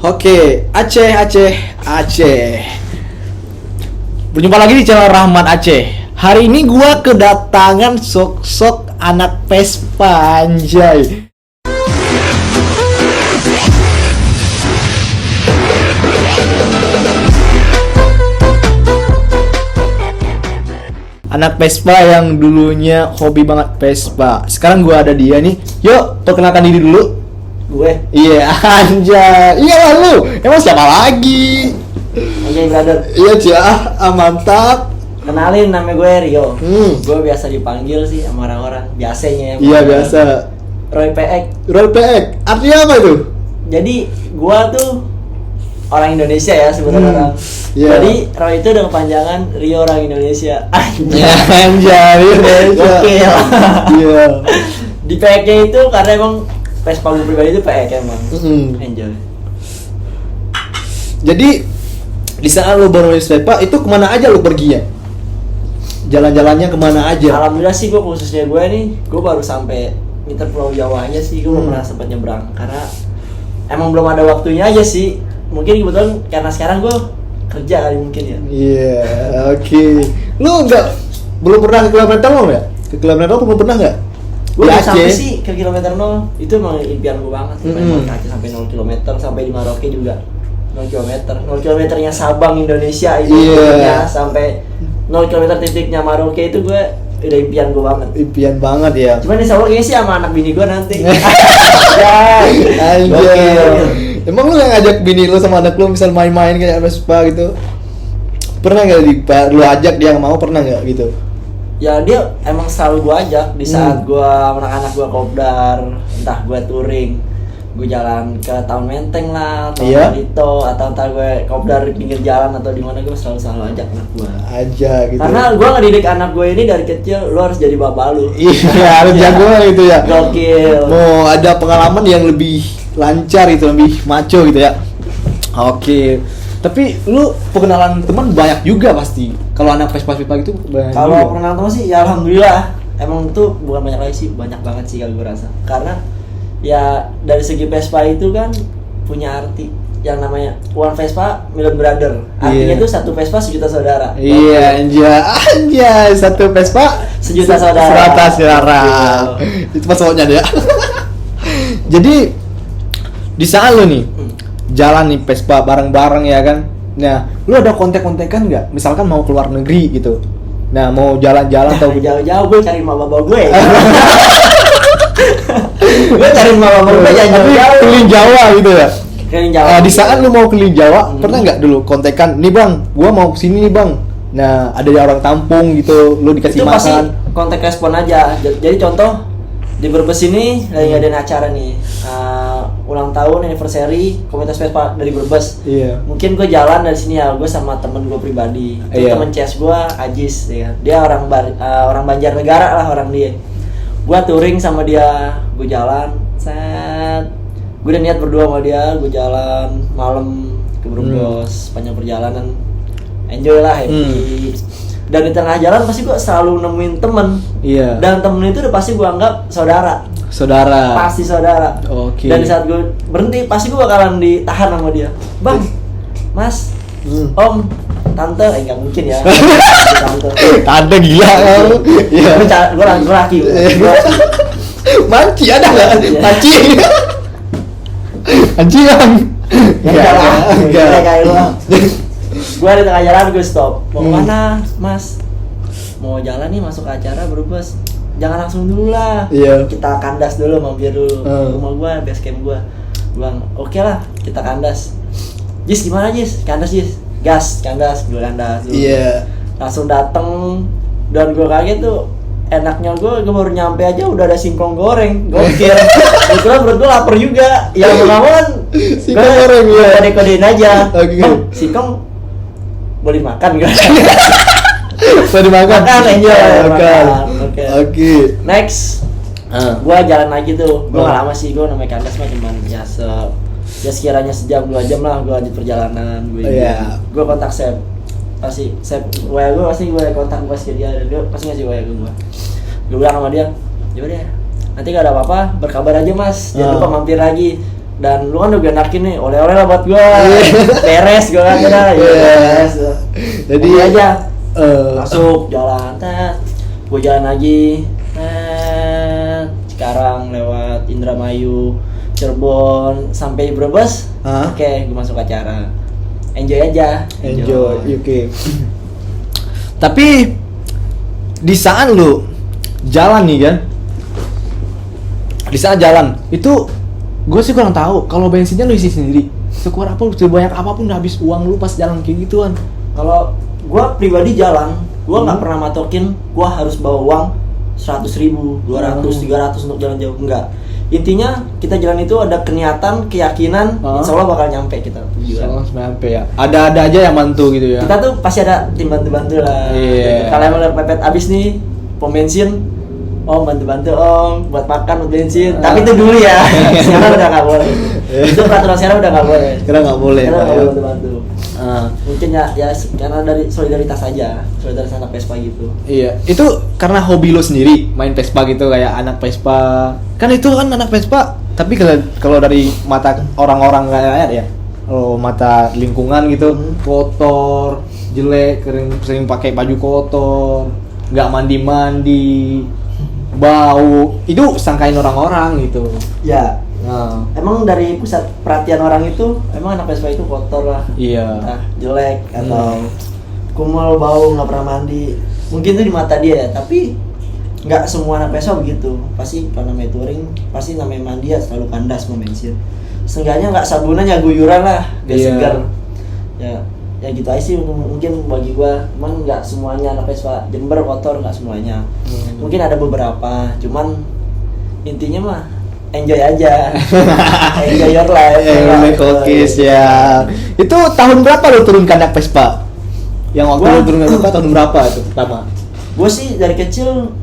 Oke, Aceh. Berjumpa lagi di channel Rahmat Aceh. Hari ini gua kedatangan sosok anak Vespa, anjay. Anak Vespa yang dulunya hobi banget Vespa. Sekarang gua ada dia nih. Yuk, perkenalkan diri dulu. Gue? Iya, anjay. Iya lah lu. Emang siapa lagi? Anjay brother. Iya, Cia. Mantap. Kenalin, nama gue Rio. Gue biasa dipanggil sih sama orang-orang biasanya ya. Iya, biasa. Roy PX. Roy PX. Artinya apa itu? Jadi gue tuh orang Indonesia ya sebenarnya orang. Iya. Jadi Roy itu udah kepanjangan Rio orang Indonesia. Ya, anjay. Gokil. Iya. Di PX-nya itu karena emang Vespa gue pribadi itu PX emang. Enjoy. Jadi di saat lu baru nulis Vespa itu kemana aja lu perginya? Jalan-jalannya kemana aja? Alhamdulillah sih gue khususnya gue nih, gue baru sampai nginter Pulau Jawa aja sih, gue belum pernah sempat nyebrang karena emang belum ada waktunya aja sih. Mungkin kebetulan karena sekarang gue kerja kali mungkin ya. Iya, oke. Lu belum pernah ke kilometer 0 ya? Ke kilometer 0 belum pernah nggak? Gue udah sampai sih ke kilometer 0, itu emang impian gue banget sih, pengen ke Aceh sampai 0 km, sampai di Maroke juga 0 km, 0 kilometernya Sabang Indonesia itu sampai 0 km titiknya Maroke itu gue udah impian gue banget. Impian banget ya. Cuman insya Allah kayaknya sih sama anak bini gue nanti. Anjir. Emang lu yang ngajak bini lu sama anak lu misal main-main kayak Vespa gitu? Pernah nggak lu ajak dia mau, pernah nggak gitu? Ya dia emang selalu gue ajak di saat gue anak-anak gue kopdar, entah gue touring, gue jalan ke Taman Menteng lah, Taman Barito, atau entah gue kopdar di pinggir jalan atau di mana, gue selalu ajak anak gue. Aja gitu. Karena gue ngedidik anak gue ini dari kecil, lu harus jadi bapak lu. Iya, harus jago gitu ya. Gokil. Mau ada pengalaman yang lebih lancar itu, lebih maco gitu ya. Oke. Tapi lu perkenalan teman banyak juga pasti. Kalau anak Vespa gitu banyak. Kalau perkenalan teman sih ya alhamdulillah. Emang tuh bukan banyak lagi sih, banyak banget sih kalau gue rasa. Karena ya dari segi Vespa itu kan punya arti yang namanya One Vespa Million Brother. Artinya itu satu Vespa sejuta saudara. Iya, anjay, satu Vespa sejuta saudara. Itu maksudnya ya. Jadi di saat lu nih jalan nih Vespa bareng-bareng ya kan. Nah, lu ada kontek-kontekan nggak? Misalkan mau keluar negeri gitu. Nah, mau jalan-jalan atau jauh-jauh gue cari mama bapak gue. Gue cari mama bapak gue jauh-jauh. Keliling Jawa gitu ya. Keliling Jawa. Di saat lu mau keliling Jawa, pernah nggak dulu kontekan? Nih bang, gua mau kesini nih bang. Nah, ada orang tampung gitu, lu dikasih itu makan. Itu pasti kontak respon aja. Jadi contoh di Brebes ini lagi ada acara nih, ulang tahun anniversary komunitas Vespa dari Brebes. Iya. Mungkin gue jalan dari sini ya, gue sama temen gue pribadi. Itu temen CS gue, Ajis, ya. Dia orang Banjarnegara lah orang dia. Gue touring sama dia, gue jalan, set. Gue udah niat berdua sama dia, gue jalan malam ke Brebes, panjang perjalanan, enjoy lah, happy. Dan di tengah jalan pasti gue selalu nemuin temen. Iya. Dan temen itu udah pasti gue anggap saudara. Pasti saudara. Oke. Dan di saat gue berhenti pasti gue bakalan ditahan sama dia. Bang, Mas, Om, Tante, nggak mungkin ya. Tante gila kamu. Iya. Gue laki. Manci ada nggak? Manci. Manci bang. Enggak kayak lu. Gue di tengah jalan gue stop. Mau kemana, Mas? Mau jalan nih masuk ke acara Brebes. Jangan langsung dulu lah. Iya. Kita kandas dulu, mampir dulu. Rumah gue, base camp gue. Bilang, oke lah, kita kandas. Jis gimana Jis? Kandas Jis. Gas, kandas, gue kandas. Iya. Langsung dateng dan gue kaget tuh. Enaknya gue baru nyampe aja udah ada singkong goreng. Gokil. Kebetulan perut gue lapar juga. Yang pertama kan singkong goreng ya. Kode-kodein aja. Okay. Bang, singkong boleh makan gak? Boleh dimakan? Makan, enjoy. Oke. Next, gue jalan lagi tuh. Gue gak lama sih, gue namanya kandas mah cuman ya sekiranya sejam 2 jam lah gue lanjut perjalanan. Gue kontak Sep. Pasti WA gue pasti gue kontak ke dia dan dia pasti ngasih WA gue bilang sama dia, ya udah nanti gak ada apa-apa berkabar aja Mas, jangan lupa mampir lagi. Dan lu kan udah enakin nih, oleh-oleh lah buat gua. Beres gua kan udah. Beres. Jadi aja masuk jalan, gua jalan lagi. Sekarang lewat Indramayu, Cirebon sampai Brebes. Oke, gua masuk acara. Enjoy aja. Enjoy. Oke. Tapi di saat lu jalan nih kan, di saat jalan itu gue sih kurang tahu kalau bensinnya lu isi sendiri. Sekuat apa, sebanyak apapun habis uang lu pas jalan kayak gituan. Kalau gue pribadi jalan, gue nggak pernah matokin gue harus bawa uang 100.000, 200, 300 untuk jalan jauh, enggak. Intinya kita jalan itu ada keniatan, keyakinan, insya Allah bakal nyampe kita tujuan. Insya Allah nyampe ya. Ada aja yang bantu gitu ya. Kita tuh pasti ada tim bantu-bantu lah. Iya. Kalau emang udah pepet abis nih pom bensin, om bantu-bantu om buat makan, buat bensin. Tapi itu dulu ya. Sekarang udah nggak boleh. Itu peraturan sekarang udah nggak boleh. Sekarang nggak boleh. Sekarang nggak boleh bantu-bantu. Mungkin ya karena dari solidaritas aja, solidaritas anak Vespa gitu. Iya, itu karena hobi lo sendiri main Vespa gitu kayak anak Vespa. Kan itu kan anak Vespa, tapi kalau dari mata orang-orang kayak ya, kalau mata lingkungan gitu, kotor, jelek, sering pakai baju kotor, nggak mandi-mandi, bau, itu sangkain orang-orang gitu. Ya. Emang dari pusat perhatian orang itu emang anak Vespa itu kotor lah, iya, jelek atau kumel, bau, nggak pernah mandi. Mungkin itu di mata dia ya, tapi nggak semua anak Vespa begitu. Pasti kalau namanya touring, pasti namanya mandi ya selalu kandas sama bensin. Seenggaknya nggak sabunan ya guyuran lah, biar segar. Ya gitu aja sih mungkin bagi gua. Cuman nggak semuanya anak Vespa Jember kotor, nggak semuanya. Mungkin ada beberapa, cuman intinya mah enjoy aja. Enjoy your life. Kokis ya. Itu tahun berapa lo turun ke anak Vespa? Yang waktu lo turun ke Vespa tahun berapa itu pertama? Gue sih dari kecil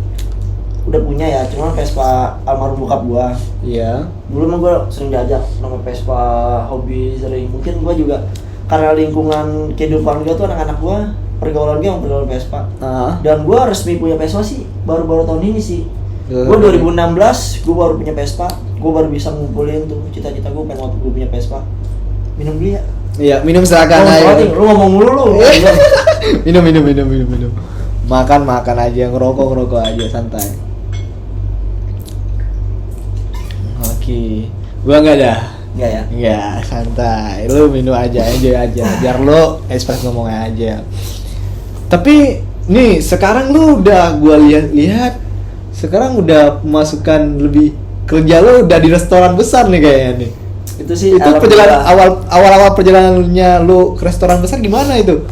udah punya ya, cuman Vespa almarhum bokap gua. Iya. Dulu mah gua sering diajak nama Vespa, hobi sering. Mungkin gua juga karena lingkungan kehidupan gua tuh anak-anak gua, pergaulan gua yang pergaulan Vespa. Dan gua resmi punya Vespa sih baru-baru tahun ini sih. Gue 2016 gue baru punya Vespa, gue baru bisa ngumpulin tuh cita-cita gue pengen waktu gue punya Vespa. Minum dulu ya? Iya, minum silakan aja. Lu ngomong mulu lu. minum. Makan aja, ngerokok aja, santai. Oke. Gua enggak dah. Enggak ya? Enggak, santai. Lu minum aja, enjoy aja. Biar lu express ngomong aja. Tapi nih sekarang lu udah gua lihat sekarang udah pemasukan lebih, kerja lo udah di restoran besar nih kayaknya nih. Itu sih perjalanan awal perjalanannya lo ke restoran besar gimana itu?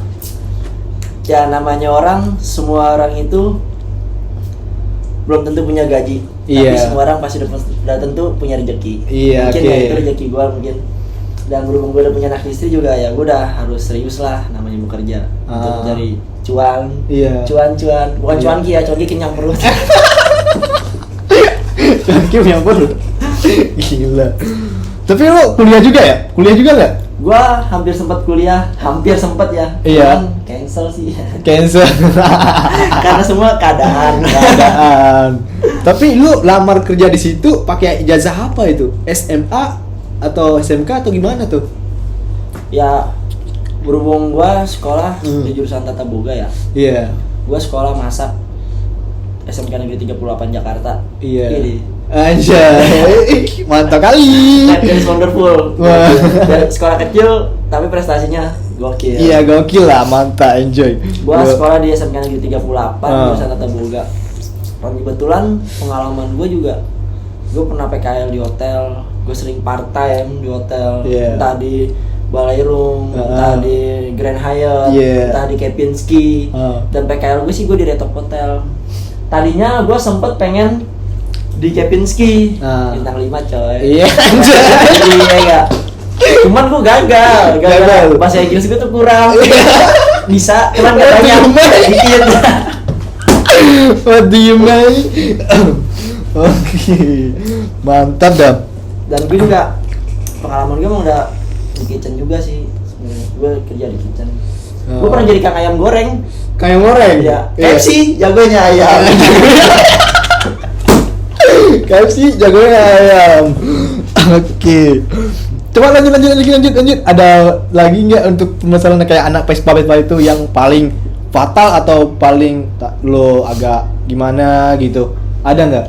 Ya namanya orang, semua orang itu belum tentu punya gaji. Tapi semua orang pasti udah tentu punya rezeki. Mungkin ya itu rezeki gue mungkin. Dan berhubung gue udah punya anak istri juga ya, gue udah harus serius lah namanya bekerja untuk mencari cuan. Cuan bukan cuanki ya, cuanki kenyang perut. Cuanki kenyang perut. Gila. Tapi lo kuliah juga ya? Kuliah juga nggak? Gua hampir sempat ya. Iya. Cuman cancel sih. Karena semua keadaan. Tapi lu lamar kerja di situ pakai ijazah apa itu? SMA atau SMK atau gimana tuh? Ya berhubung gua sekolah di jurusan Tata Boga ya. Iya. Gua sekolah masak SMK Negeri 38 Jakarta. Iya. Anjay, mantap kali. It's wonderful. Dari sekolah kecil tapi prestasinya gokil. Iya, gokil lah, mantap, enjoy. Gua sekolah di SMK Negeri 38 jurusan Tata Boga. Dan kebetulan pengalaman gua juga, gua pernah PKL di hotel, gua sering part time di hotel, entah di Balairung, entah di Grand Hyatt, entah di Kempinski. Dan PKL gue sih gue di Retop Hotel. Tadinya gue sempet pengen di Kempinski, bintang 5 coy. Iya enggak. Cuman gue gagal. Bahasa Inggris gue tuh kurang. Bisa, cuman gak banyak. Dikit. What do you mean? Oke, mantap dah. Dan gue juga pengalaman gue emang udah di kitchen juga sih. Gue kerja di kitchen. Gue pernah jadi kang ayam goreng. Kang ayam goreng? Iya. KFC jagonya ayam. KFC jagonya ayam. Oke. Coba lanjut. Ada lagi nggak untuk permasalahan kayak anak Vespa itu yang paling fatal atau paling lo agak gimana gitu? Ada nggak?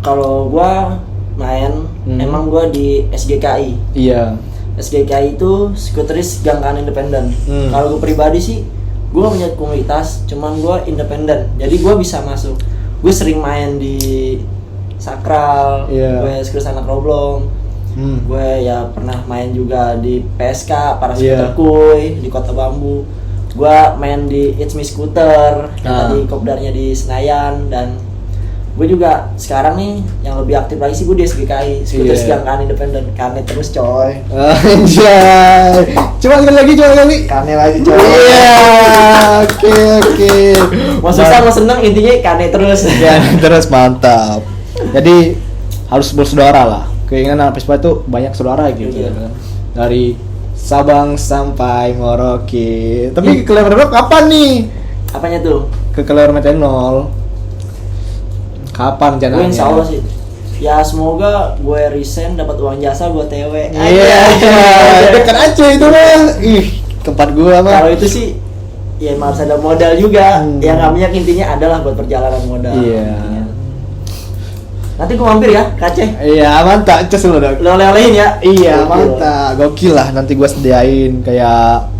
Kalau gua main, emang gua di SGKI. Iya. SGKI itu Skuteris Gangkaan Independen. Kalau gua pribadi sih, gua punya komunitas, cuman gua independen. Jadi gua bisa masuk. Gue sering main di Sakral, gue skuter anak Roblong. Gue ya pernah main juga di PSK, para skuter kuy di Kota Bambu. Gue main di It's Me Scooter, yang tadi kopdarnya di Senayan. Dan gue juga sekarang nih yang lebih aktif lagi sih gue di SGKI, Skuteris Gangkaan Independen. Kane terus coy. Anjay. Coba lagi. Kane lagi coy. Iya. Oke. Mau susah mau seneng intinya kane terus. Ya, terus mantap. Jadi harus bersaudara lah. Keinginan anak Vespa itu banyak saudara gitu kan. Dari Sabang sampai Merauke. Tapi ke Merauke kapan nih? Apanya tuh? Ke Metenol. Kapan rencananya? Gue insya Allah sih. Ya semoga gue resign dapat uang jasa buat TW. Iya. Dekat aja itu mah. Tempat gue mah. Kalau itu sih ya harus ada modal juga. Yang namanya intinya adalah buat perjalanan modal. Iya. Nanti gue mampir ya, Aceh. Iya, mantap. Cus lu dong. Lo lelehin ya. Iya, Gokil. mantap. Gokil lah. Nanti gue sediain kayak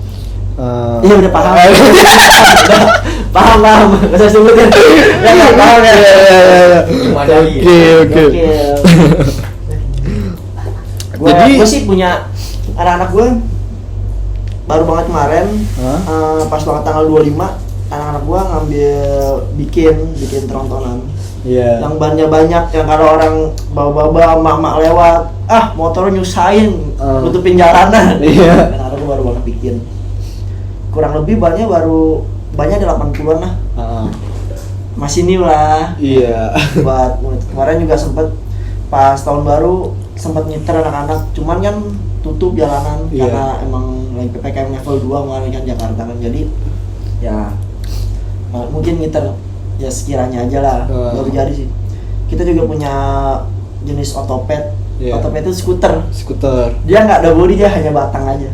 iya udah paham. paham. Gak usah sebutin. Udah paham ya. Oke. Gue sih punya anak-anak gue baru banget kemarin, pas banget tanggal 25, anak-anak gue ngambil bikin trontonan. Iya. Yang bannya banyak, yang kalau orang bawa-bawa mak-mak lewat, motornya nyusahin, nutupin jalanan. Iya. Anak-anak gue baru banget bikin. Kurang lebih bannya ada 80-an lah. Masih new lah. Iya. Buat kemarin juga sempet pas tahun baru sempat nyiter anak-anak, cuman kan tutup jalanan karena emang lagi PPKM level 2 kemarin kan Jakarta kan, jadi ya mungkin nyiter ya sekiranya aja lah, baru jadi sih. Kita juga punya jenis otopet. Otopet itu skuter. Dia nggak ada bodi, dia hanya batang aja.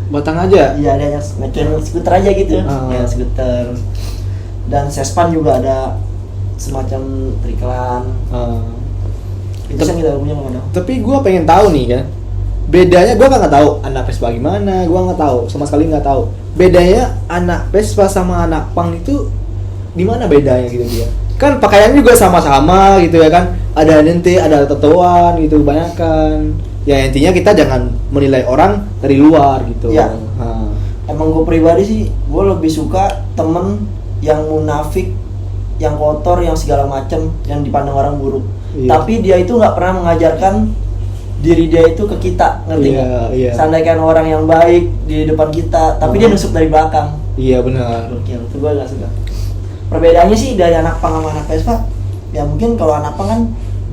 Iya, dia hanya ngekin skuter aja gitu. Ya skuter. Dan sespan juga ada semacam trikelan. Itu yang kita punya mana? Tapi gue pengen tahu nih kan, bedanya gue nggak tahu anak Vespa gimana, gue nggak tahu, sama sekali nggak tahu. Bedanya anak Vespa sama anak pang itu di mana bedanya gitu dia? Kan pakaiannya juga sama-sama gitu ya kan, ada nanti ada tatoan gitu kebanyakan. Ya intinya kita jangan menilai orang dari luar gitu. Ya. Emang gue pribadi sih, gue lebih suka temen yang munafik, yang kotor, yang segala macem, yang dipandang orang buruk. Tapi dia itu nggak pernah mengajarkan diri dia itu ke kita, ngerti nggak? Seandainya orang yang baik di depan kita, tapi dia nusuk dari belakang. Iya benar. Gokil, itu gue nggak suka. Perbedaannya sih dari anak pang sama anak Vespa, ya mungkin kalau anak pang kan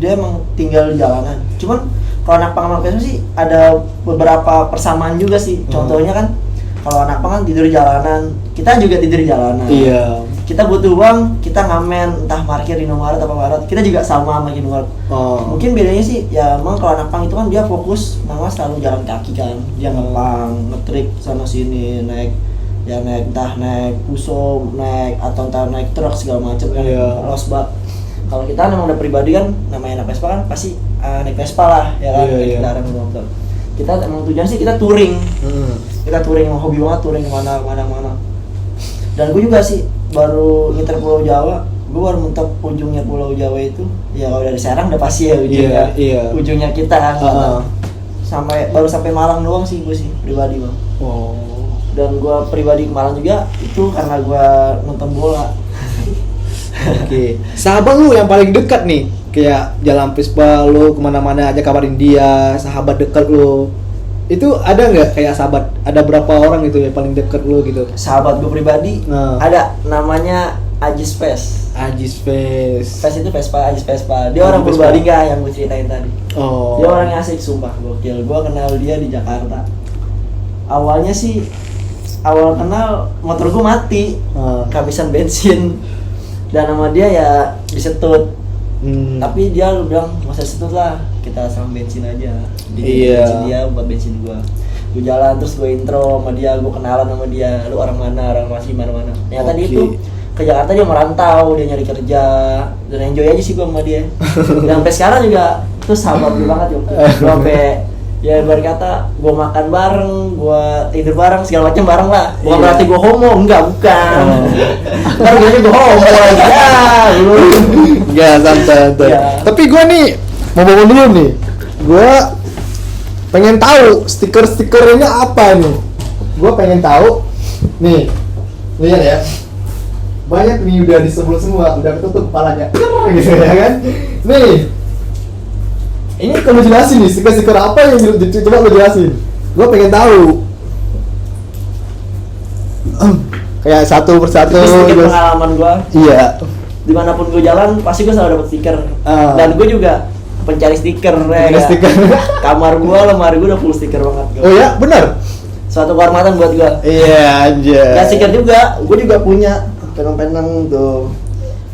dia emang tinggal di jalanan. Cuman kalau anak pang sama Vespa sih ada beberapa persamaan juga sih. Contohnya kan kalau anak pang kan tidur di jalanan, kita juga tidur di jalanan. Iya. Kita butuh uang, kita ngamen, entah parkir di Indomaret apa Maret, kita juga sama Indomaret. Mungkin bedanya sih, ya emang kalau anak pang itu kan dia fokus, mama selalu jalan kaki kan, dia ngepang, ngetrik sana sini, naik entah naik pusum, naik atau entah naik truk segala macam kan, losbak. Kalau kita memang udah pribadi kan, namanya anak Vespa kan pasti naik Vespa lah, ya kan, naik kendaraan motor. Kita emang tujuan sih kita touring, kita touring, hobi banget touring kemana. Dan gue juga sih baru ngiter Pulau Jawa, gue baru mentok ujungnya Pulau Jawa itu, ya kalau dari Serang udah pasti ya ujungnya, ujungnya kita kan, baru sampai Malang doang sih gue sih pribadi bang. Dan gue pribadi ke Malang juga itu karena gue nonton bola. Oke. Sahabat lu yang paling dekat nih, kayak jalan Vespa lu kemana-mana aja kabarin dia, sahabat dekat lu. Itu ada nggak kayak sahabat? Ada berapa orang gitu yang paling dekat lu gitu? Sahabat gue pribadi ada, namanya Ajis Ves. Ves itu Vespa, Ajis Vespa. Dia orang Purbalingga yang gue ceritain tadi. Dia orangnya asik, sumpah gokil. Gue kenal dia di Jakarta. Awalnya sih, awal kenal motor gue mati, kehabisan bensin. Dan sama dia ya disetut. Tapi dia lu bilang masa situ lah, kita sama bensin aja. Iya. Bensin dia buat bensin gua. Gue jalan terus gue intro sama dia, gue kenalan sama dia, lu orang mana, orang masih mana. Ternyata dia itu ke Jakarta, dia merantau, dia nyari kerja, dan enjoy aja sih gue sama dia. Dan sampai sekarang juga tuh sahabat gue banget yuk. Gue sampai ya berkata gue makan bareng, gue tidur bareng, segala macam bareng lah. Bukan berarti gue homo, bukan. Ntar gue homo lagi lu. Enggak, santai. Ya. Tapi gue nih mau bangun dulu nih. Gue pengen tahu stiker-stikernya apa nih. Gue pengen tahu. Nih, lihat ya. Banyak nih udah disebut semua, udah ketutup kepalanya. Gitu ya kan? Nih. Ini kamu jelasin nih, stiker-stiker apa yang coba lu jelasin. Gue pengen tahu. Kayak satu persatu. Ini sedikit pengalaman gue. Iya. Dimanapun gue jalan, pasti gue selalu dapet stiker. Dan gue juga pencari stiker. Stiker. Kamar gue, lemari gue udah full stiker banget. Oh ya, benar. Suatu kehormatan buat gue. Iya aja. Ya stiker juga, gue juga punya penang-penang tuh.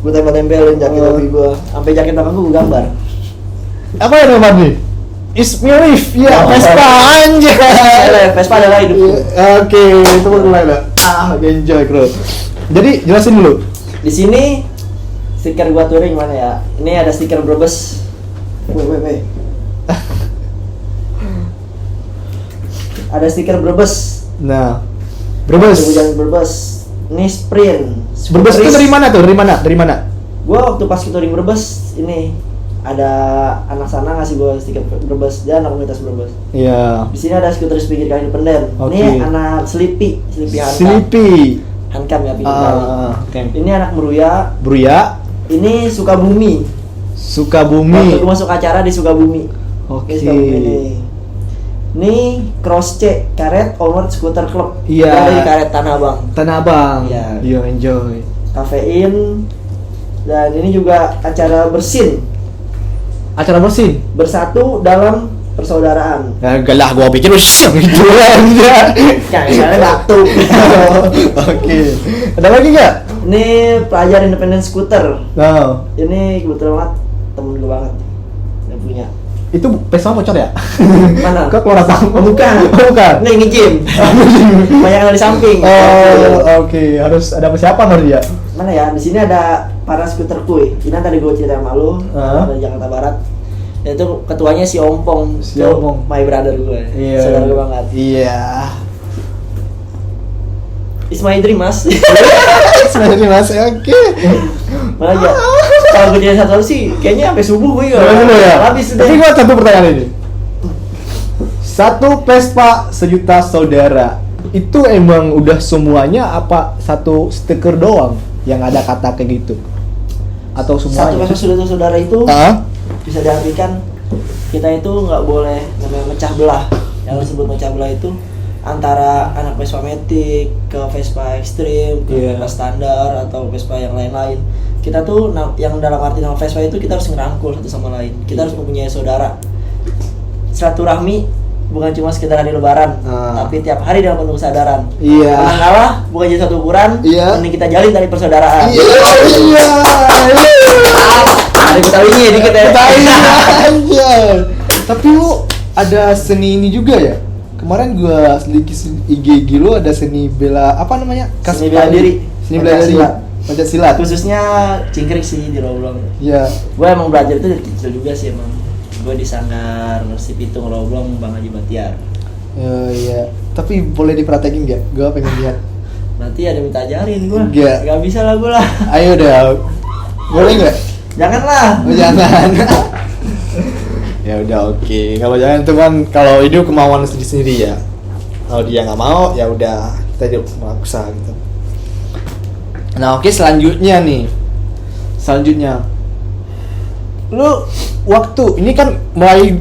Gue tempel-tempelin jaket kaki gue, sampai jaket belakang gue gambar. Apa yang namanya nih? Ismirif, ya Vespa anjay. Vespa adalah hidupku. Oke, itu mulai lah. Enjoy bro. Jadi jelasin dulu. Di sini stiker gua touring mana ya? Ini ada stiker Brebes. Weh. Ada stiker Brebes. Nah, Brebes. Jalan Brebes. Ini sprint. Brebes itu dari mana tuh? Dari mana? Gua waktu pas touring Brebes ini ada anak sana ngasih gua stiker Brebes, dia anak komunitas Brebes. Iya. Di sini ada skuter pinggir kali independen. Ini anak Sleepy Hankam ya pinggir kali. Okay. Ini anak Bruya. Ini Sukabumi. Waktu gua masuk acara di Sukabumi. Oke. Ini Cross C, Karet Onward Scooter Club. Iya. Dari Karet Tanah Abang. Iya, enjoy. Kafein. Dan ini juga acara bersin. Acara bersih. Bersatu dalam persaudaraan. Ya enggak lah, gua pikir lu siang gitu aja. Misalnya batuk. Oke. Ada lagi enggak? Ini pelajar independen skuter. Nah. Ini kebetulan banget temen gue banget yang punya. Itu Vespa bocor ya? Mana? Kok keluar asam? Bukan. Bukan. Ini nge-gym. Banyak yang di samping. Oke. Harus ada persiapan harus ya. Mana ya? Di sini ada para skuter kuy. Ini tadi gue cerita sama lu, dari Jakarta Barat. Itu ketuanya si Ompong. My brother gue. Iya. Saudara gue banget. Iya. It's my dream, Mas. Sebenarnya Mas, oke. Mana aja? Kalau gue jadi satu sih, kayaknya sampai subuh gue habis. Tapi gue satu pertanyaan ini. Satu Vespa sejuta saudara. Itu emang udah semuanya apa satu stiker doang yang ada kata kayak gitu? Atau semuanya? Satu Vespa saudara itu bisa diartikan kita itu nggak boleh namanya mecah belah. Yang disebut mecah belah itu antara anak Vespa Matic ke Vespa Extreme, ke Vespa standar atau Vespa yang lain-lain. Kita tuh yang dalam arti nama Vespa itu kita harus ngerangkul satu sama lain. Kita harus mempunyai saudara. Silaturahmi bukan cuma sekedar hari lebaran, tapi tiap hari dalam penuh kesadaran. Menang kalah bukan jadi satu ukuran, mending kita jalin tali persaudaraan. Ada Betawinya dikit ya. Tapi lu ada seni ini juga ya? Kemarin gua sedikit IG lu ada seni bela apa namanya? Seni bela diri. Seni bela diri. Pencak silat. Khususnya cingkrik sih di Roblong. Iya. Gua emang belajar itu dari kecil juga sih emang. Gua di Sanggar Si Pitung Roblong Bang Haji Batiar. Iya. Tapi boleh diperhatiin nggak? Gua pengen lihat. Nanti ada minta ajarin gua. Nggak bisa lah gua lah. Ayo dah. Boleh nggak? Janganlah. Jangan. Ya udah oke. Kalau jangan itu kan kalau itu kemauan sendiri ya. Kalau dia nggak mau ya udah kita hidup maksa gitu. Nah oke selanjutnya nih. Lu waktu ini kan mulai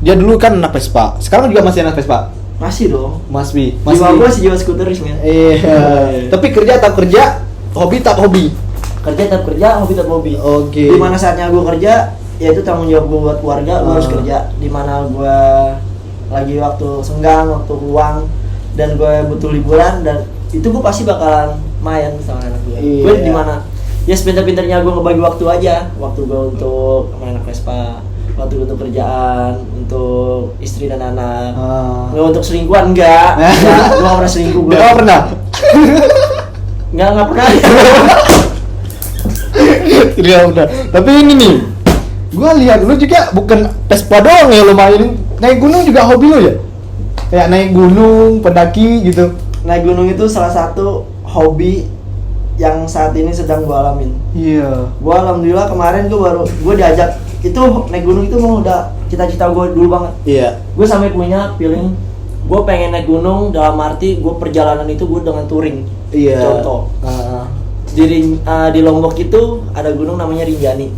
dia dulu kan anak Vespa. Sekarang juga masih anak Vespa. Masih dong. Masih. Jiwa gua sih jiwa skuteris men. Iya. Tapi kerja tak kerja, hobi tak hobi. Kerja tetap kerja, hobi tetap hobi. Oke. Di mana saatnya gua kerja ya itu tanggung jawab gue buat keluarga, gue harus kerja. Dimana gue lagi waktu senggang, waktu luang, dan gue butuh liburan, dan itu gue pasti bakalan main sama anak gue. Gue dimana Ya sepintar-pintarnya gue ngebagi waktu aja. Waktu gue untuk main anak Vespa, waktu gue untuk kerjaan, untuk istri dan anak. Nggak untuk selingkuhan, enggak. Gue gak pernah selingkuh gue. Gak pernah. Nggak pernah. Tidak pernah. Tapi ini nih, gua lihat lu juga bukan Vespa doang ya lu mainin, naik gunung juga hobi lu ya? Kayak naik gunung, pendaki gitu. Naik gunung itu salah satu hobi yang saat ini sedang gua alamin. Iya. Gua alhamdulillah kemarin gua diajak itu naik gunung itu mau udah cita-cita gua dulu banget. Iya. Gue sampai punya feeling gue pengen naik gunung dalam arti gue perjalanan itu gue dengan touring. Iya. Contoh di Lombok itu ada gunung namanya Rinjani.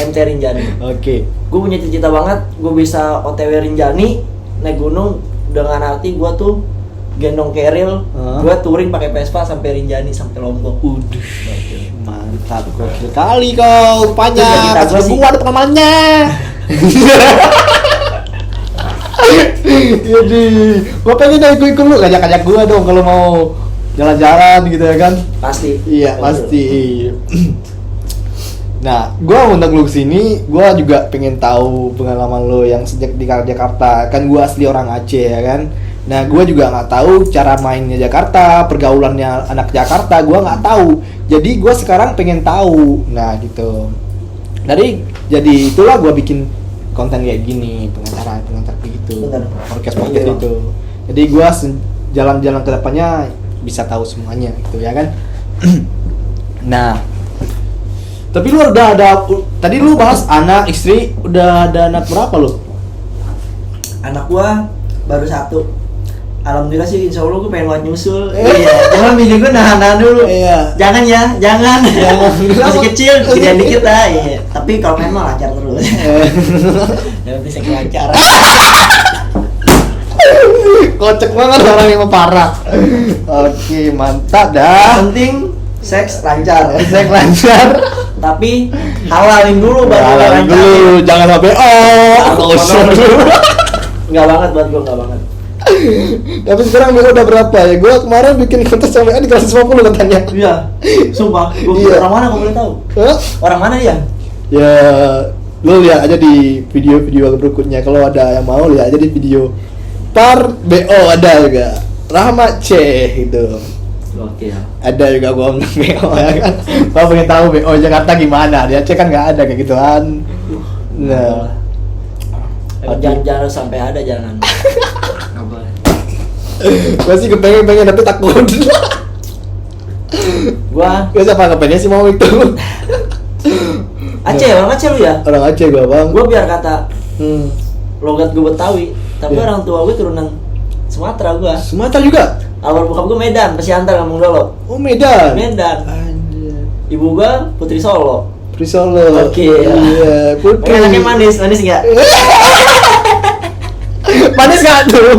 MT Rinjani. Oke. Gue punya cita-cita banget gue bisa OTW Rinjani naik gunung dengan arti gue tuh gendong keril, gue touring pakai Vespa sampai Rinjani sampai Lombok. Udah. Mantap, gokil kali kau rupanya. Itu cita-cita gua sih. Gua ada pengalamannya. Jadi, gua pengen ikut lu, ngajak-ngajak gua dong kalau mau jalan-jalan gitu ya kan? Pasti. Iya, pasti. Nah, gua undang lu kesini, gua juga pengen tahu pengalaman lu yang sejak di Jakarta. Kan gua asli orang Aceh ya kan. Nah, gua juga nggak tahu cara mainnya Jakarta, pergaulannya anak Jakarta, gua nggak tahu. Jadi gua sekarang pengen tahu. Nah, gitu. Jadi itulah gua bikin konten kayak gini, pengantar gitu. Podcast gitu. Jadi gua jalan-jalan ke depannya bisa tahu semuanya gitu ya kan. Nah, tapi lu udah ada, tadi lu bahas anak, istri, udah ada anak berapa lu? Anak gua baru 1. Alhamdulillah sih, insya Allah gue pengen buat nyusul. Iya, cuman bini gue nahan dulu. Iya. Jangan ya, jangan. Masih kecil, gedean dikit lah. Iya. Tapi kalau main mah lancar terus. Jangan bisa lancar. Kocak banget orang yang parah. Oke, mantap dah. Penting seks lancar. Seks lancar. Tapi halalin dulu baru lancar. Dulu, jangan sampai Enggak banget buat gue, enggak banget. Tapi sekarang BO udah berapa ya? Gue kemarin bikin kontes sampai di kelas 50 katanya. Iya. Sumpah, Iya. Orang mana kau boleh tahu? Hah? Orang mana dia? Ya, lu lihat aja di video-video berikutnya. Kalau ada yang mau lihat aja di video. Par BO ada juga. Rahmat C gitu. Oke ya. Ada juga gua undang BO ya kan. Gua pengen tahu BO Jakarta gimana. Di Aceh kan nggak ada kayak gituan. Nah, Jangan sampai ada, jangan. Nggak boleh. gua sih kepengen tapi takut. Gua siapa kepengen sih mau itu? Aceh, orang Aceh lu ya? Orang Aceh gua, Bang. Gua biar kata Hmm. logat gue Betawi, tapi Iya. orang tua gue turunan Sumatera gua. Sumatera juga? Awal bokap gue Medan, Pesiantar ngomong dulu. Oh, Medan. Medan. Anjir. Ibu gua Putri Solo. Putri Solo. Oke. Iya, Putri. Anaknya manis enggak? Manis gak tuh?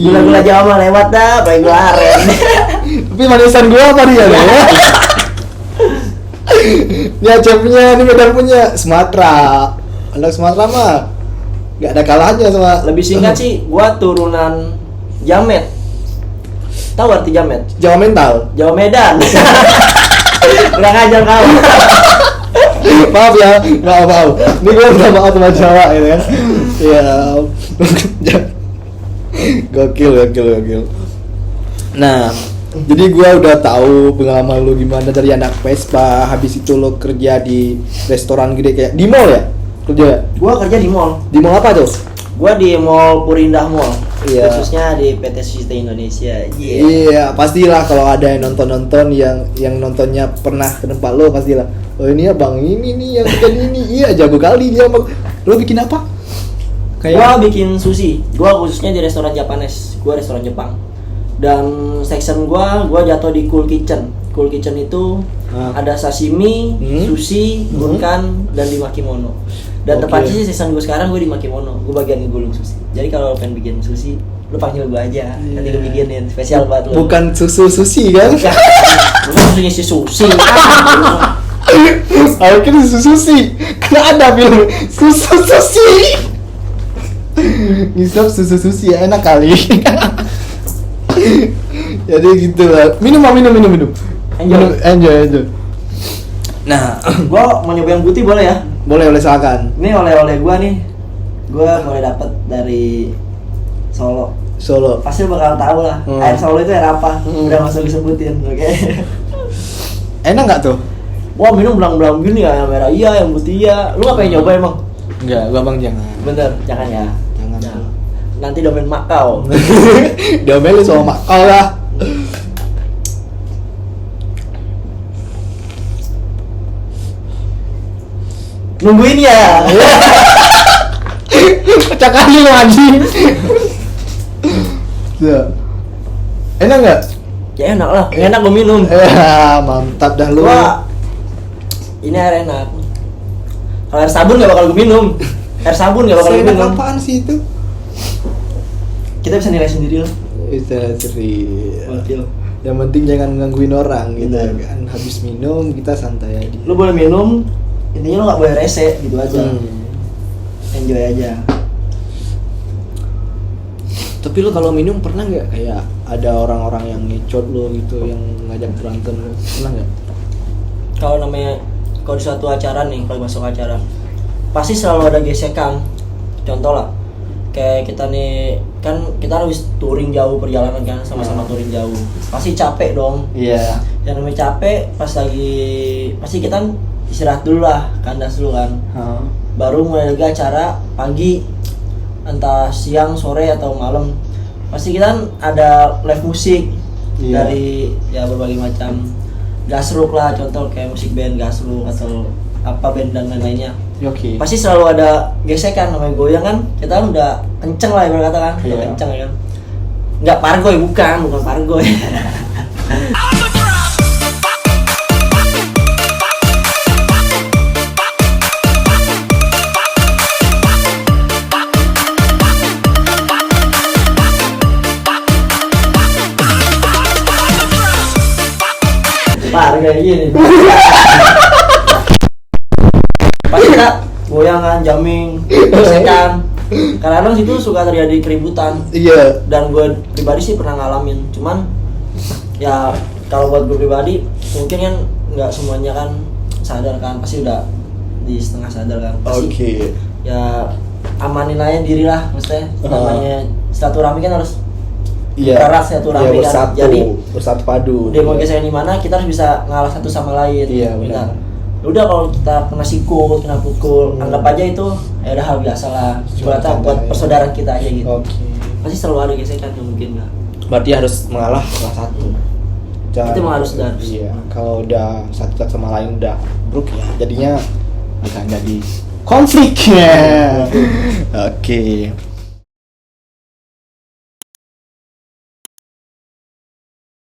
Gula-gula Jawa mah lewat dah, baik gua aren. Tapi manisan gua apa dia ya? Ini Aceh punya, ini Medan punya, Sumatera. Anak Sumatera mah gak ada kalahnya sama. Lebih singkat sih, gua turunan Jamet. Tahu arti Jamet? Jawa mental. Jawa Medan. Kurang ajar kau. Maaf ya, maaf. Ini gua minta maaf sama Jawa gitu kan. Iya. Gokil. Nah, jadi gua udah tahu pengalaman lu gimana dari anak Vespa, habis itu lu kerja di restoran gede kayak di mall ya? Kerja Gua kerja di mall. di mall apa tuh? Gua di Mall Purindah Mall. Iya. Khususnya di PT Sucita Indonesia. Iya, pastilah kalau ada yang nonton yang nontonnya pernah ke tempat lo pastilah. Oh ini ya bang, ini nih yang bikin ini, iya jago kali dia bang. Lo bikin apa? Gua bikin sushi. Gua khususnya di restoran Japanese. Gua restoran Jepang. Dan section gua jatuh di Cool Kitchen. Cool Kitchen itu ada sashimi, sushi, gunkan, dan di makimono. Dan tepatnya sih season gue sekarang gue di makimono. Gue bagian ngegulung sushi. Jadi kalau pengen bikin sushi, lu panggil gue aja. Nanti gue bikinin spesial buat lu. Bukan sushi kan? Bukan sushi sushi. Aku kira sushi. Karena ada film sushi. Ngisap sushi ya enak kali. Jadi gitu lah. Minum. Enjoy. Nah, Gua mau nyoba yang putih boleh ya? boleh silakan. Ini oleh-oleh gua nih. Gua mulai dapat dari Solo. Pasti lu bakal tahu lah. Air Solo itu air apa? Udah masuk disebutin, oke. Enak nggak tuh? Wah, minum belang-belang gini ya, yang merah iya, yang putih iya. Lu ngapain nyoba emang? Enggak, gua bang jangan. Bener, jangan ya. Jangan. Nanti domain mak kau. Diomelin sama mak kau lah. Nungguin ya. Pecah kali lo anjing. Ya. Enak nggak? Ya enak lah, enak gua minum. Mantap dah lu. Wah, ini air enak. Kalau air sabun gak bakal gue minum. Air sabun gak bakal gue Seenak minum. apaan sih itu? Kita bisa nilai sendiri lah. Bisa serius. Gokil. Yang penting jangan gangguin orang gitu Bener. kan. Habis minum kita santai aja. Lu boleh minum, intinya lu gak boleh rese gitu aja. Enjoy aja. Tapi lu kalau minum pernah nggak kayak ada orang-orang yang ngecot lu gitu, yang ngajak berantem lu? Pernah nggak? Kalau di suatu acara nih, kalau masuk acara pasti selalu ada gesekan. Contoh lah, kayak kita nih kan kita harus touring jauh perjalanan kan, sama-sama touring jauh. Pasti capek dong. Iya. Yang namanya capek pasti kita istirahat dulu lah, kandas dulu kan. Baru mulai lagi acara pagi, entah siang, sore atau malam. Pasti kita ada live musik. Iya. Dari ya berbagai macam gasruk lah, contoh kayak musik band gasruk atau apa band dan lain-lainnya. Oke. Pasti selalu ada gesekan, namanya goyang kan, kita kan udah kenceng lah ibarat kata kan, udah Iya. kenceng ya kan. Nggak pargoy, bukan pargoy. Pargoy gini. Pas kita goyang kan, jamming, gesekan. Kadang-kadang situ suka terjadi keributan. Iya. Dan gue pribadi sih pernah ngalamin, cuman ya kalau buat gue pribadi mungkin kan nggak semuanya kan sadar kan, pasti udah di setengah sadar kan, pasti Oke. ya amanin aja diri lah, maksudnya namanya silaturahmi kan harus Iya. erat silaturahmi Iya, kan, bersatu, jadi bersatu padu. dia mau gesekan di mana kita harus bisa ngalah satu sama lain. Iya, gitu. benar. Udah kalau kita kena sikut, kena pukul, anggap aja itu ya udah hal biasa lah. Cuma Buat santai. persaudaraan kita aja gitu. Oke. Pasti selalu ada gesekan yang mungkin lah. Berarti harus mengalah salah satu. Itu emang harus. Iya. Kalau udah satu sama lain udah buruk ya, jadinya akan jadi konflik ya. Oke.